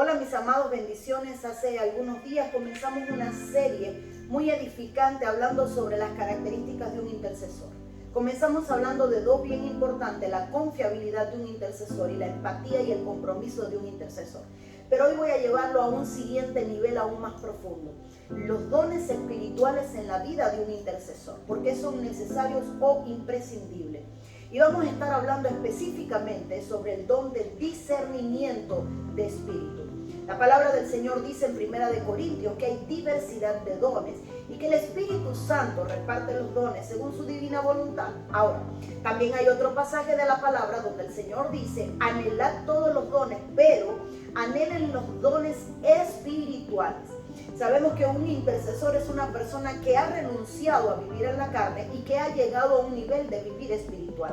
Hola mis amados, bendiciones. Hace algunos días comenzamos una serie muy edificante hablando sobre las características de un intercesor. Comenzamos hablando de dos bien importantes, la confiabilidad de un intercesor y la empatía y el compromiso de un intercesor. Pero hoy voy a llevarlo a un siguiente nivel aún más profundo. Los dones espirituales en la vida de un intercesor, porque son necesarios o imprescindibles. Y vamos a estar hablando específicamente sobre el don del discernimiento de espíritu. La palabra del Señor dice en 1 Corintios que hay diversidad de dones y que el Espíritu Santo reparte los dones según su divina voluntad. Ahora, también hay otro pasaje de la palabra donde el Señor dice, anhelad todos los dones, pero anhelen los dones espirituales. Sabemos que un intercesor es una persona que ha renunciado a vivir en la carne y que ha llegado a un nivel de vivir espiritual.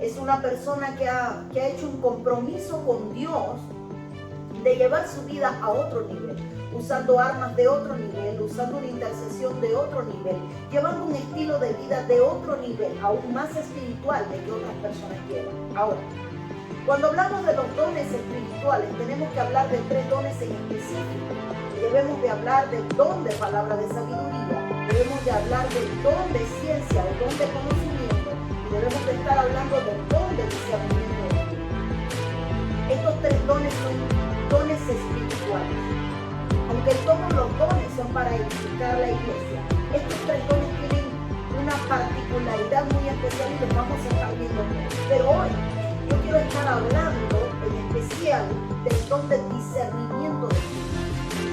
Es una persona que ha hecho un compromiso con Dios de llevar su vida a otro nivel, usando armas de otro nivel, usando una intercesión de otro nivel, llevando un estilo de vida de otro nivel, aún más espiritual de que otras personas llevan. Ahora, cuando hablamos de los dones espirituales, tenemos que hablar de tres dones en específico. Debemos de hablar del don de palabra de sabiduría, debemos de hablar del don de ciencia, del don de conocimiento, y debemos de estar hablando del don de discernimiento de espíritu. Estos tres dones son dones espirituales. Aunque todos los dones son para edificar la iglesia, estos tres dones tienen una particularidad muy especial y los vamos a estar viendo. Pero hoy yo quiero estar hablando en especial del don del discernimiento de espíritu.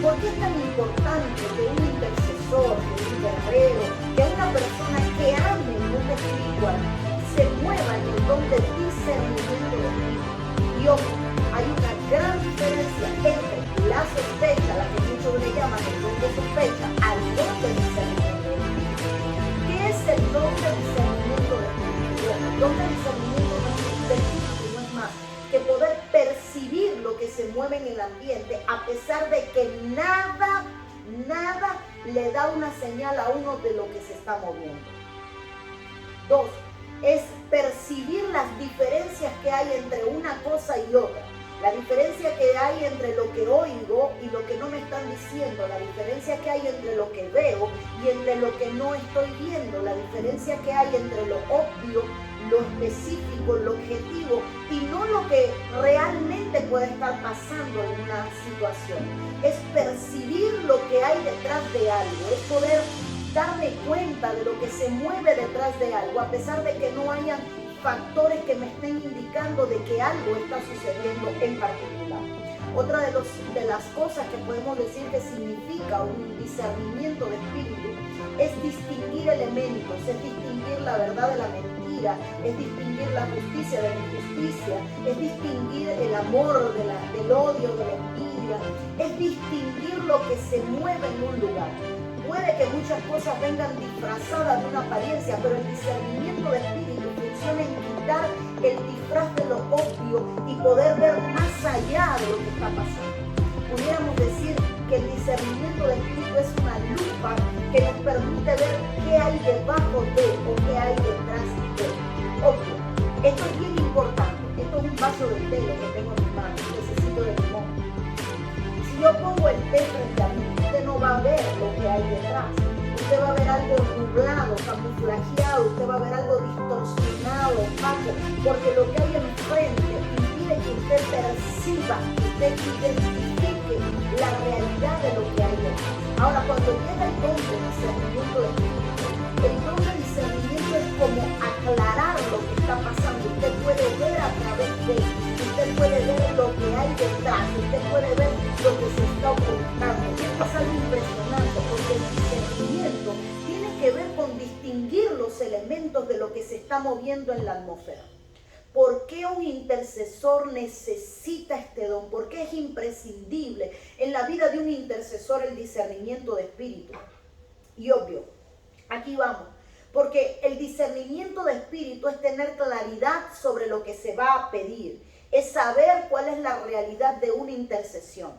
¿Por qué es tan importante que un intercesor, que un guerrero, que una persona que ame el mundo espiritual se mueva en el don del discernimiento de espíritu? Y ojo, hay una gran diferencia entre la sospecha, la que muchos le llaman el don de sospecha, al don de discernimiento de espíritu. ¿Qué es el don de discernimiento de espíritu? El don de discernimiento de espíritu no es más que poder percibir lo que se mueve en el ambiente a pesar de que nada le da una señal a uno de lo que se está moviendo. Dos, es percibir las diferencias que hay entre una cosa y otra. La diferencia que hay entre lo que oigo y lo que no me están diciendo, la diferencia que hay entre lo que veo y entre lo que no estoy viendo, la diferencia que hay entre lo obvio, lo específico, lo objetivo y no lo que realmente puede estar pasando en una situación. Es percibir lo que hay detrás de algo, es poder darme cuenta de lo que se mueve detrás de algo, a pesar de que no hayan factores que me estén indicando de que algo está sucediendo en particular. Otra de las cosas que podemos decir que significa un discernimiento de espíritu es distinguir elementos, es distinguir la verdad de la mentira, es distinguir la justicia de la injusticia, es distinguir el amor del odio, de la envidia, es distinguir lo que se mueve en un lugar. Puede que muchas cosas vengan disfrazadas de una apariencia, pero el discernimiento de espíritu funciona en quitar el disfraz de lo obvio y poder ver más allá de lo que está pasando. Pudiéramos decir que el discernimiento de espíritu es una lupa que nos permite ver qué hay debajo de o qué hay detrás de. Obvio, esto es bien importante. Esto es un vaso de té lo que tengo en mi mano, necesito de limón. Si yo pongo el té frente a mí, usted no va a ver lo que hay detrás. Usted va a ver algo nublado, camuflajeado, usted va a ver algo distorsionado, opaco, porque lo que hay enfrente impide que usted perciba, que usted identifique la realidad de lo que hay detrás. Ahora, cuando llega el don de discernimiento de espíritu, el don de discernimiento es como aclarar lo que está pasando. Usted puede ver a través de él, usted puede ver lo que hay detrás, usted puede ver lo que se está ocultando. Esto es algo impresionante porque el discernimiento tiene que ver con distinguir los elementos de lo que se está moviendo en la atmósfera. ¿Por qué un intercesor necesita este don? ¿Por qué es imprescindible en la vida de un intercesor el discernimiento de espíritu? Y obvio, aquí vamos, porque el discernimiento de espíritu es tener claridad sobre lo que se va a pedir, es saber cuál es la realidad de una intercesión.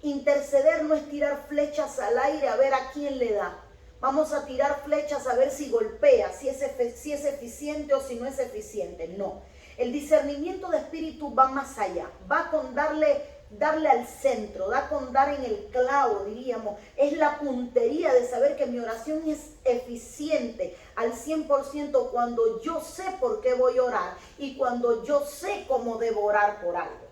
Interceder no es tirar flechas al aire a ver a quién le da. Vamos a tirar flechas a ver si golpea, si es eficiente o si no es eficiente. No. El discernimiento de espíritu va más allá. Va con darle darle al centro, da con dar en el clavo, diríamos. Es la puntería de saber que mi oración es eficiente al 100% cuando yo sé por qué voy a orar y cuando yo sé cómo debo orar por algo.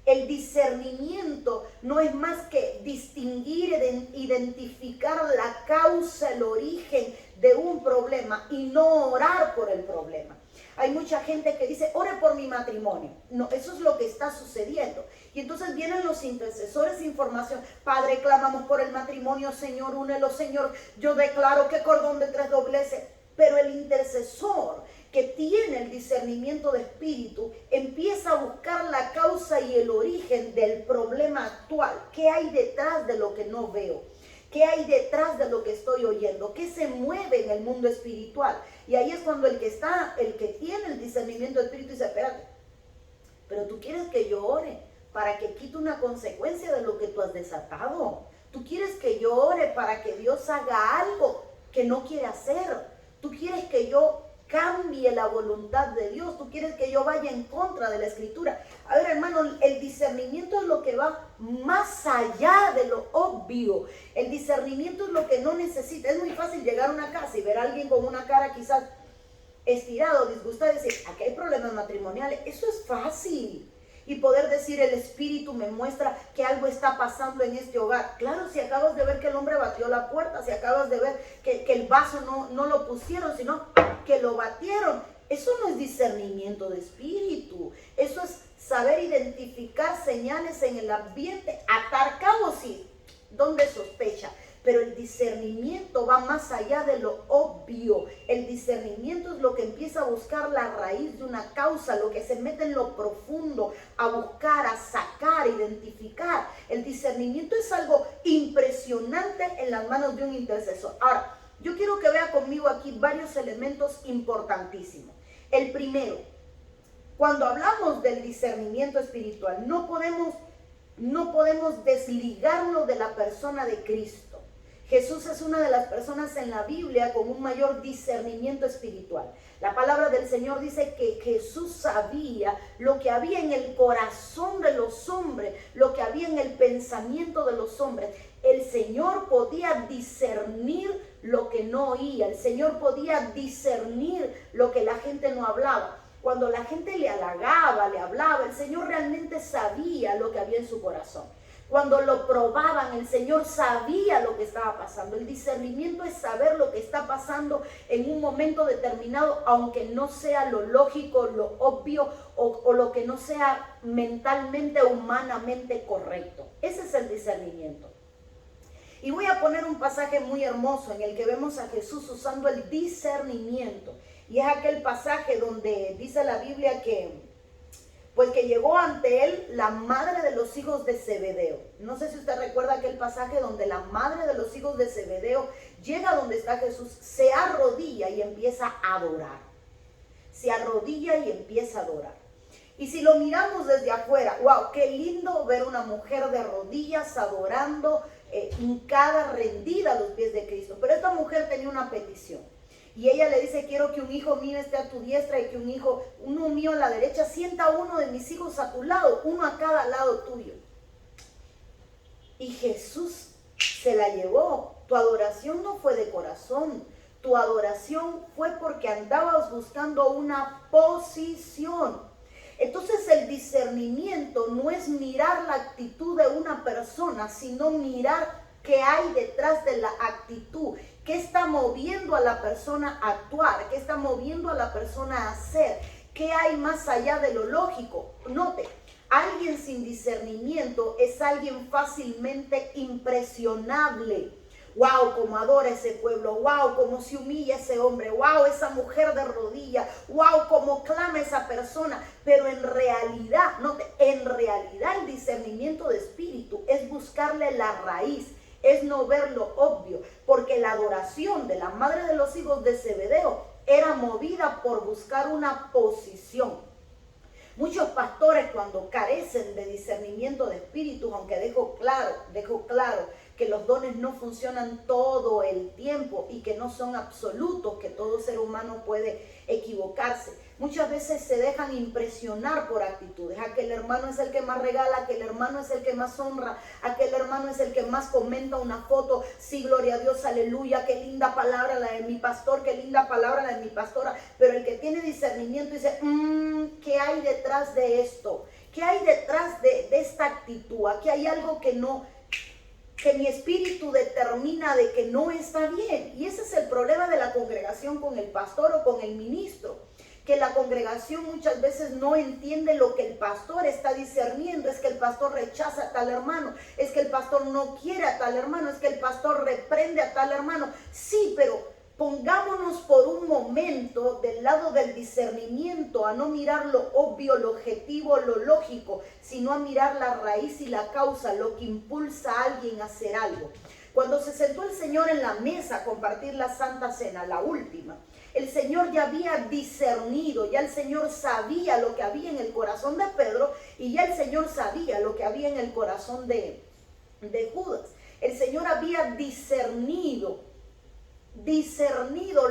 El discernimiento no es más que distinguir, identificar la causa, el origen de un problema y no orar por el problema. Hay mucha gente que dice, ore por mi matrimonio. No, eso es lo que está sucediendo. Y entonces vienen los intercesores de información. Padre, clamamos por el matrimonio, Señor, únelo, Señor. Yo declaro que cordón de 3 dobleces. Pero el intercesor que tiene el discernimiento de espíritu empieza a buscar la causa y el origen del problema actual. ¿Qué hay detrás de lo que no veo? ¿Qué hay detrás de lo que estoy oyendo? ¿Qué se mueve en el mundo espiritual? Y ahí es cuando el que tiene el discernimiento de espíritu dice, espérate, pero tú quieres que yo ore para que quite una consecuencia de lo que tú has desatado. Tú quieres que yo ore para que Dios haga algo que no quiere hacer. Tú quieres que yo cambie la voluntad de Dios. Tú quieres que yo vaya en contra de la escritura. A ver, hermano, el discernimiento es lo que va más allá de lo obvio. El discernimiento es lo que no necesita. Es muy fácil llegar a una casa y ver a alguien con una cara quizás estirada o disgustada y decir, aquí hay problemas matrimoniales. Eso es fácil. Y poder decir, el espíritu me muestra que algo está pasando en este hogar. Claro, si acabas de ver que el hombre batió la puerta, si acabas de ver que el vaso no lo pusieron, sino que lo batieron. Eso no es discernimiento de espíritu. Eso es saber identificar señales en el ambiente, atar cabos y donde sospecha. Pero el discernimiento va más allá de lo obvio. El discernimiento es lo que empieza a buscar la raíz de una causa, lo que se mete en lo profundo, a buscar, a sacar, a identificar. El discernimiento es algo impresionante en las manos de un intercesor. Ahora, yo quiero que vea conmigo aquí varios elementos importantísimos. El primero, cuando hablamos del discernimiento espiritual, no podemos desligarlo de la persona de Cristo. Jesús es una de las personas en la Biblia con un mayor discernimiento espiritual. La palabra del Señor dice que Jesús sabía lo que había en el corazón de los hombres, lo que había en el pensamiento de los hombres. El Señor podía discernir lo que no oía. El Señor podía discernir lo que la gente no hablaba. Cuando la gente le halagaba, le hablaba, el Señor realmente sabía lo que había en su corazón. Cuando lo probaban, el Señor sabía lo que estaba pasando. El discernimiento es saber lo que está pasando en un momento determinado, aunque no sea lo lógico, lo obvio o lo que no sea mentalmente o humanamente correcto. Ese es el discernimiento. Y voy a poner un pasaje muy hermoso en el que vemos a Jesús usando el discernimiento. Y es aquel pasaje donde dice la Biblia que llegó ante él la madre de los hijos de Zebedeo. No sé si usted recuerda aquel pasaje donde la madre de los hijos de Zebedeo llega donde está Jesús, se arrodilla y empieza a adorar. Se arrodilla y empieza a adorar. Y si lo miramos desde afuera, wow, qué lindo ver una mujer de rodillas adorando, hincada, rendida a los pies de Cristo. Pero esta mujer tenía una petición. Y ella le dice, quiero que un hijo mío esté a tu diestra y que uno mío a la derecha, sienta uno de mis hijos a tu lado, uno a cada lado tuyo. Y Jesús se la llevó. Tu adoración no fue de corazón. Tu adoración fue porque andabas buscando una posición. Entonces el discernimiento no es mirar la actitud de una persona, sino mirar qué hay detrás de la actitud. ¿Qué está moviendo a la persona a actuar? ¿Qué está moviendo a la persona a hacer? ¿Qué hay más allá de lo lógico? Note, alguien sin discernimiento es alguien fácilmente impresionable. Wow, cómo adora ese pueblo. Wow, cómo se humilla ese hombre. Wow, esa mujer de rodillas. Wow, cómo clama esa persona. Pero en realidad, note, en realidad el discernimiento de espíritu es buscarle la raíz. Es no ver lo obvio, porque la adoración de la madre de los hijos de Zebedeo era movida por buscar una posición. Muchos pastores, cuando carecen de discernimiento de espíritu, aunque dejo claro que los dones no funcionan todo el tiempo y que no son absolutos, que todo ser humano puede equivocarse. Muchas veces se dejan impresionar por actitudes. Aquel hermano es el que más regala, aquel hermano es el que más honra, aquel hermano es el que más comenta una foto. Sí, gloria a Dios, aleluya, qué linda palabra la de mi pastor, qué linda palabra la de mi pastora. Pero el que tiene discernimiento dice, ¿qué hay detrás de esto? ¿Qué hay detrás de esta actitud? Aquí hay algo que mi espíritu determina de que no está bien. Y ese es el problema de la congregación con el pastor o con el ministro, que la congregación muchas veces no entiende lo que el pastor está discerniendo. Es que el pastor rechaza a tal hermano, es que el pastor no quiere a tal hermano, es que el pastor reprende a tal hermano. Sí, pero pongámonos por un momento del lado del discernimiento, a no mirar lo obvio, lo objetivo, lo lógico, sino a mirar la raíz y la causa, lo que impulsa a alguien a hacer algo. Cuando se sentó el Señor en la mesa a compartir la Santa Cena, la última, el Señor ya había discernido, ya el Señor sabía lo que había en el corazón de Pedro y ya el Señor sabía lo que había en el corazón de Judas. El Señor había discernido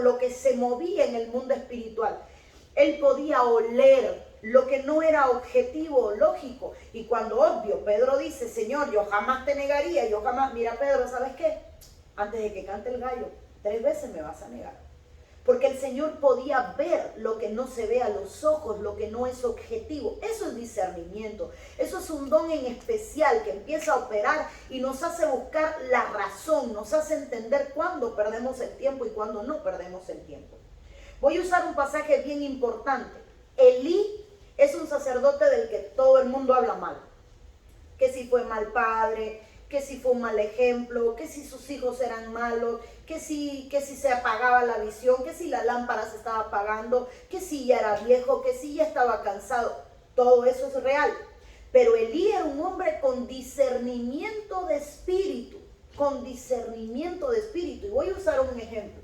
lo que se movía en el mundo espiritual. Él podía oler lo que no era objetivo o lógico. Y cuando obvio, Pedro dice, Señor, yo jamás te negaría, yo jamás, mira Pedro, ¿sabes qué? Antes de que cante el gallo, 3 veces me vas a negar. Porque el Señor podía ver lo que no se ve a los ojos, lo que no es objetivo. Eso es discernimiento. Eso es un don en especial que empieza a operar y nos hace buscar la razón, nos hace entender cuándo perdemos el tiempo y cuándo no perdemos el tiempo. Voy a usar un pasaje bien importante. Elí es un sacerdote del que todo el mundo habla mal. Que si fue mal padre, que si fue un mal ejemplo, que si sus hijos eran malos, que si se apagaba la visión, que si la lámpara se estaba apagando, que si ya era viejo, que si ya estaba cansado. Todo eso es real. Pero Elí era un hombre con discernimiento de espíritu, Y voy a usar un ejemplo.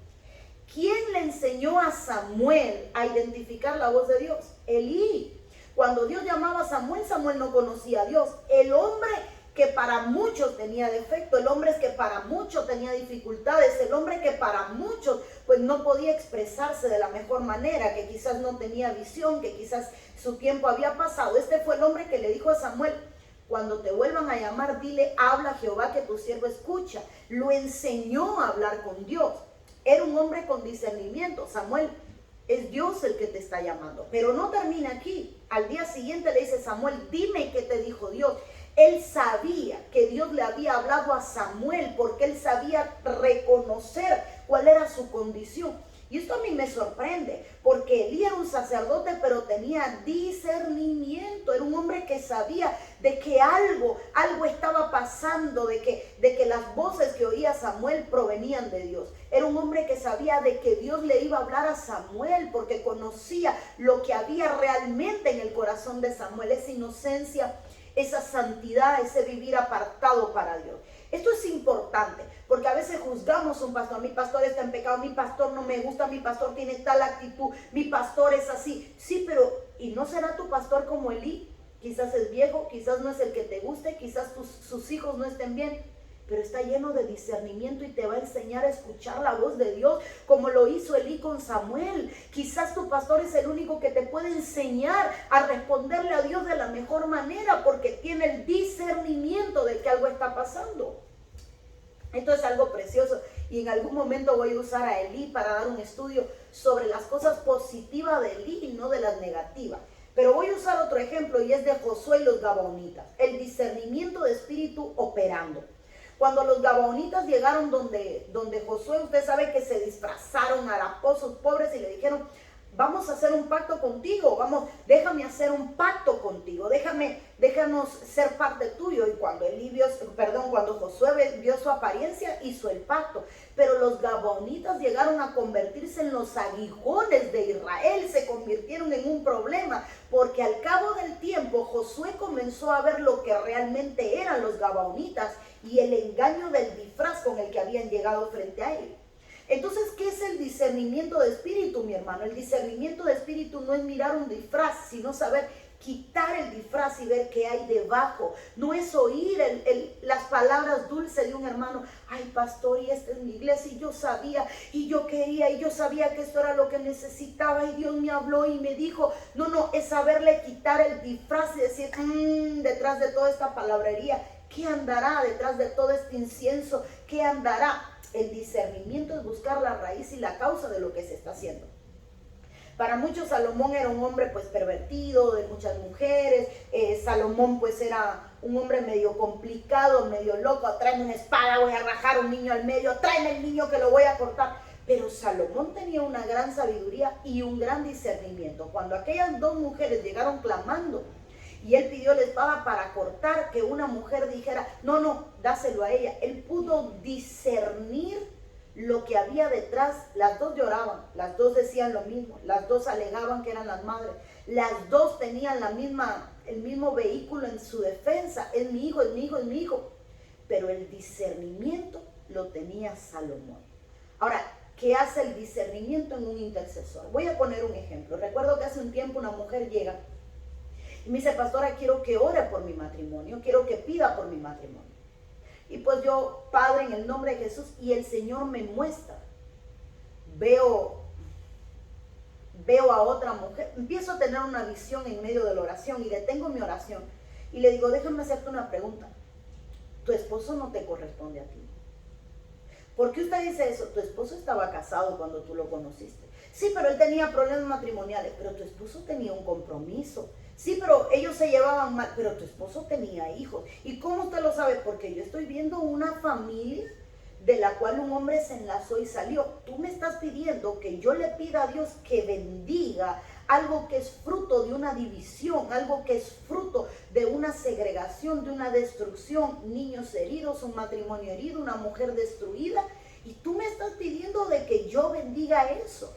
¿Quién le enseñó a Samuel a identificar la voz de Dios? Elí. Cuando Dios llamaba a Samuel, Samuel no conocía a Dios. El hombre que para muchos tenía defecto, el hombre que para muchos tenía dificultades, el hombre que para muchos pues no podía expresarse de la mejor manera, que quizás no tenía visión, que quizás su tiempo había pasado. Este fue el hombre que le dijo a Samuel, cuando te vuelvan a llamar, dile, habla Jehová que tu siervo escucha. Lo enseñó a hablar con Dios. Era un hombre con discernimiento. Samuel, es Dios el que te está llamando. Pero no termina aquí. Al día siguiente le dice Samuel, dime qué te dijo Dios. Él sabía que Dios le había hablado a Samuel porque él sabía reconocer cuál era su condición. Y esto a mí me sorprende porque Elí era un sacerdote pero tenía discernimiento. Era un hombre que sabía de que algo estaba pasando, de que las voces que oía Samuel provenían de Dios. Era un hombre que sabía de que Dios le iba a hablar a Samuel porque conocía lo que había realmente en el corazón de Samuel, esa inocencia, esa santidad, ese vivir apartado para Dios. Esto es importante, porque a veces juzgamos a un pastor. Mi pastor está en pecado, mi pastor no me gusta, mi pastor tiene tal actitud, mi pastor es así. Sí, pero ¿y no será tu pastor como Elí? Quizás es viejo, quizás no es el que te guste, quizás sus hijos no estén bien, pero está lleno de discernimiento y te va a enseñar a escuchar la voz de Dios como lo hizo Elí con Samuel. Quizás tu pastor es el único que te puede enseñar a responderle a Dios de la mejor manera porque tiene el discernimiento de que algo está pasando. Esto es algo precioso y en algún momento voy a usar a Elí para dar un estudio sobre las cosas positivas de Elí y no de las negativas. Pero voy a usar otro ejemplo y es de Josué y los gabaonitas. El discernimiento de espíritu operando. Cuando los gabaonitas llegaron donde Josué, usted sabe que se disfrazaron haraposos, pobres, y le dijeron, vamos a hacer un pacto contigo, déjame hacer un pacto contigo, déjanos ser parte tuyo. Y cuando Josué vio su apariencia, hizo el pacto. Pero los gabaonitas llegaron a convertirse en los aguijones de Israel, se convirtieron en un problema, porque al cabo del tiempo Josué comenzó a ver lo que realmente eran los gabaonitas y el engaño del disfraz con el que habían llegado frente a él. Entonces, ¿qué es el discernimiento de espíritu, mi hermano? El discernimiento de espíritu no es mirar un disfraz, sino saber quitar el disfraz y ver qué hay debajo. No es oír las palabras dulces de un hermano. Ay, pastor, y esta es mi iglesia, y yo sabía, y yo quería, y yo sabía que esto era lo que necesitaba, y Dios me habló y me dijo. No, es saberle quitar el disfraz y decir, detrás de toda esta palabrería, ¿qué andará detrás de todo este incienso? ¿Qué andará? El discernimiento es buscar la raíz y la causa de lo que se está haciendo. Para muchos Salomón era un hombre pues pervertido, de muchas mujeres. Salomón pues era un hombre medio complicado, medio loco. Tráeme una espada, voy a rajar un niño al medio, tráeme el niño que lo voy a cortar. Pero Salomón tenía una gran sabiduría y un gran discernimiento. Cuando aquellas dos mujeres llegaron clamando y él pidió la espada para cortar, que una mujer dijera, no, dáselo a ella. Él pudo discernir lo que había detrás. Las dos lloraban, las dos decían lo mismo, las dos alegaban que eran las madres, las dos tenían el mismo vehículo en su defensa: es mi hijo, es mi hijo, es mi hijo. Pero el discernimiento lo tenía Salomón. Ahora, ¿qué hace el discernimiento en un intercesor? Voy a poner un ejemplo. Recuerdo que hace un tiempo una mujer llega y me dice, pastora, quiero que ore por mi matrimonio, quiero que pida por mi matrimonio. Y pues yo, Padre, en el nombre de Jesús, y el Señor me muestra, veo a otra mujer, empiezo a tener una visión en medio de la oración y detengo mi oración y le digo, déjame hacerte una pregunta. Tu esposo no te corresponde a ti. ¿Por qué usted dice eso? Tu esposo estaba casado cuando tú lo conociste. Sí, pero él tenía problemas matrimoniales, pero tu esposo tenía un compromiso. Sí, pero ellos se llevaban mal, pero tu esposo tenía hijos. ¿Y cómo usted lo sabe? Porque yo estoy viendo una familia de la cual un hombre se enlazó y salió. Tú me estás pidiendo que yo le pida a Dios que bendiga algo que es fruto de una división, algo que es fruto de una segregación, de una destrucción, niños heridos, un matrimonio herido, una mujer destruida, y tú me estás pidiendo de que yo bendiga eso.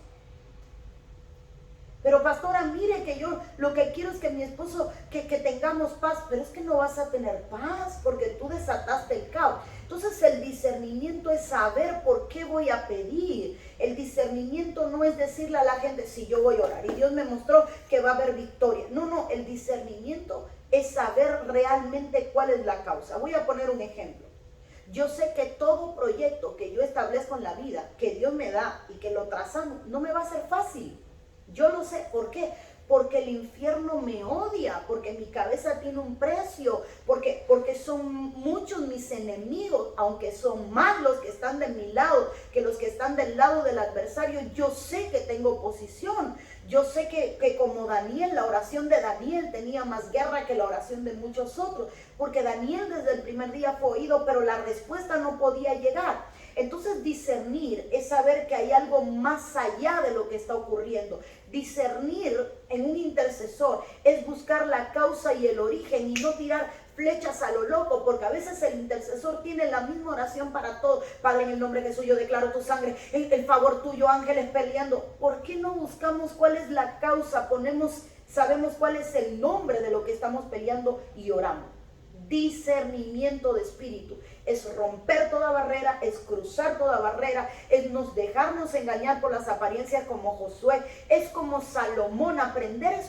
Pero pastora, mire que yo lo que quiero es que mi esposo, que tengamos paz. Pero es que no vas a tener paz porque tú desataste el caos. Entonces el discernimiento es saber por qué voy a pedir. El discernimiento no es decirle a la gente, si yo voy a orar y Dios me mostró que va a haber victoria. No, el discernimiento es saber realmente cuál es la causa. Voy a poner un ejemplo. Yo sé que todo proyecto que yo establezco en la vida, que Dios me da y que lo trazamos, no me va a ser fácil. Yo lo sé. ¿Por qué? Porque el infierno me odia, porque mi cabeza tiene un precio, porque son muchos mis enemigos, aunque son más los que están de mi lado que los que están del lado del adversario. Yo sé que tengo oposición. Yo sé que como Daniel, la oración de Daniel tenía más guerra que la oración de muchos otros, porque Daniel desde el primer día fue oído, pero la respuesta no podía llegar. Entonces discernir es saber que hay algo más allá de lo que está ocurriendo. Discernir en un intercesor es buscar la causa y el origen y no tirar flechas a lo loco, porque a veces el intercesor tiene la misma oración para todo. Padre, en el nombre de Jesús yo declaro tu sangre, el favor tuyo, ángeles peleando. ¿Por qué no buscamos cuál es la causa? Sabemos cuál es el nombre de lo que estamos peleando y oramos. Discernimiento de espíritu es romper toda barrera, es cruzar toda barrera, es dejarnos engañar por las apariencias como Josué, es como Salomón, aprender a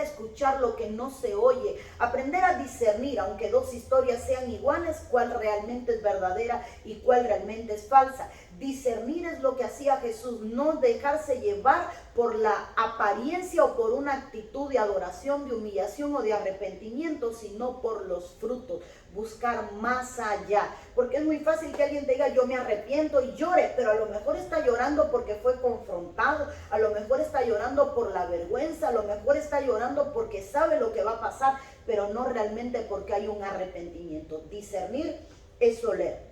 escuchar lo que no se oye, aprender a discernir, aunque dos historias sean iguales, cuál realmente es verdadera y cuál realmente es falsa. Discernir es lo que hacía Jesús, no dejarse llevar por la apariencia o por una actitud de adoración, de humillación o de arrepentimiento, sino por los frutos, buscar más allá. Porque es muy fácil que alguien te diga yo me arrepiento y llore, pero a lo mejor está llorando porque fue confrontado, a lo mejor está llorando por la vergüenza, a lo mejor está llorando porque sabe lo que va a pasar, pero no realmente porque hay un arrepentimiento. Discernir es oler,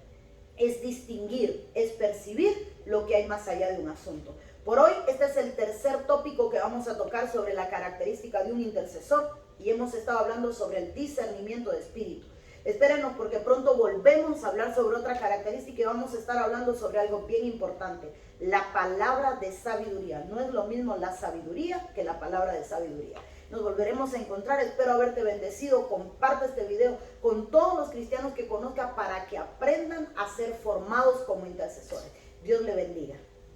es distinguir, es percibir lo que hay más allá de un asunto. Por hoy, este es el tercer tópico que vamos a tocar sobre la característica de un intercesor y hemos estado hablando sobre el discernimiento de espíritu. Espérenos porque pronto volvemos a hablar sobre otra característica y vamos a estar hablando sobre algo bien importante, la palabra de sabiduría. No es lo mismo la sabiduría que la palabra de sabiduría. Nos volveremos a encontrar, espero haberte bendecido. Comparte este video con todos los cristianos que conozca para que aprendan a ser formados como intercesores. Dios le bendiga.